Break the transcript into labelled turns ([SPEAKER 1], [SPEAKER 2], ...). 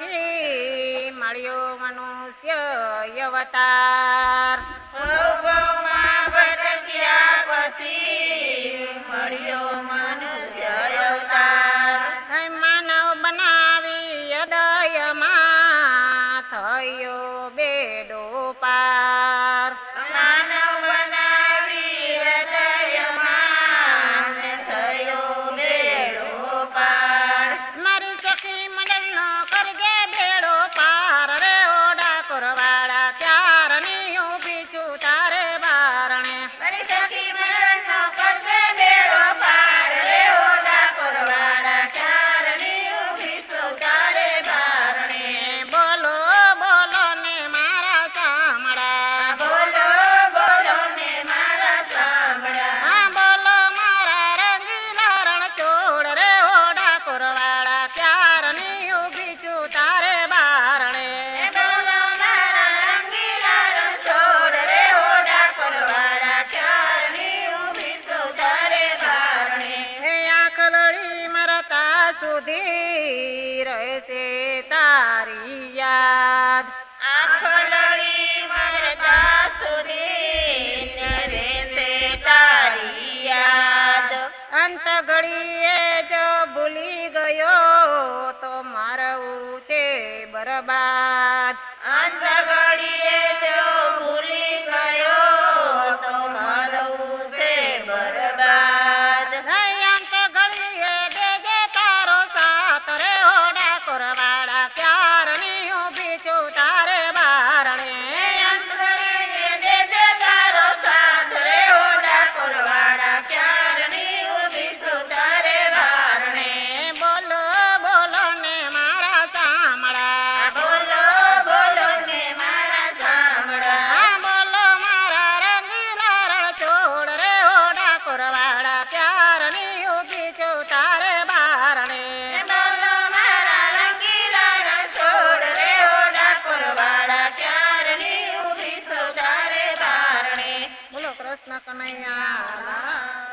[SPEAKER 1] પછી મળ્યો મનુષ્ય અવતાર
[SPEAKER 2] ભવમાં ભટક્યા પછી મળ્યો મનુષ્ય અવતાર
[SPEAKER 1] માનવ બનાવી હૃદયમાં થયો બેડો પાર
[SPEAKER 2] માનવ બનાવી હૃદયમાં થયો બેડો પાર
[SPEAKER 1] મારી સખી મંડળનો કરજે બેડો પાર રે ઓ ડાકોરવાળા ત્યારની ઊભી છું તારે બારણે
[SPEAKER 2] મારી સખી મંડળનો કરજે બેડો પાર રે ઓ ડાકોરવાળા ચારની ઊભી છું તારે બારણે
[SPEAKER 1] બોલો બોલો ને મારા સામળા
[SPEAKER 2] બોલો બોલો ને મારા સાંભળા
[SPEAKER 1] હા બોલો મારા રંગીલા રણછોડ રે ઓ ડાકોરવાળા ત્યારની ઊભી છું તારે બારણે
[SPEAKER 2] બોલો મારા રંગીલા રણછોડ રે ઓ ડાકોરવાળા ચારની ઊભી છું તારે બારણે
[SPEAKER 1] હે આંખલડી મરતા સુધી રહેશે તારી યાદ
[SPEAKER 2] આંખલડી મરતા સુધી રહેશે તારી યાદ
[SPEAKER 1] અંત ઘડીએ જો ભૂલી ગયો તો મારવું છે બરબાદ
[SPEAKER 2] અંત ઘડીએ જો ભૂલી ગયો તો મારું છે બરબાદ
[SPEAKER 1] હે અંત ઘડીએ દેજે તારો સાથ રે ઓ ડાકોરવાળા ક્યારની ઊભી છું તારે બારણે
[SPEAKER 2] અંત ઘડીએ દેજે તારો સાથ રે ઓ ડાકોરવાળા ચારની ઊભી છું તારે બારણે
[SPEAKER 1] બોલો બોલો ને મારા સામળા
[SPEAKER 2] બોલો બોલો ને મારા સાંભળા
[SPEAKER 1] હા બોલો મારા રંગીલા રણછોડ રે ઓ ડાકોરવાળા ત્યારની ઊભી છું તારે બારણે
[SPEAKER 2] બોલો મારા રંગીલા રણછોડ રે ઓ ડાકોરવાળા ચારની ઊભી છું તારે બારણે
[SPEAKER 1] બોલો કૃષ્ણ કનૈયા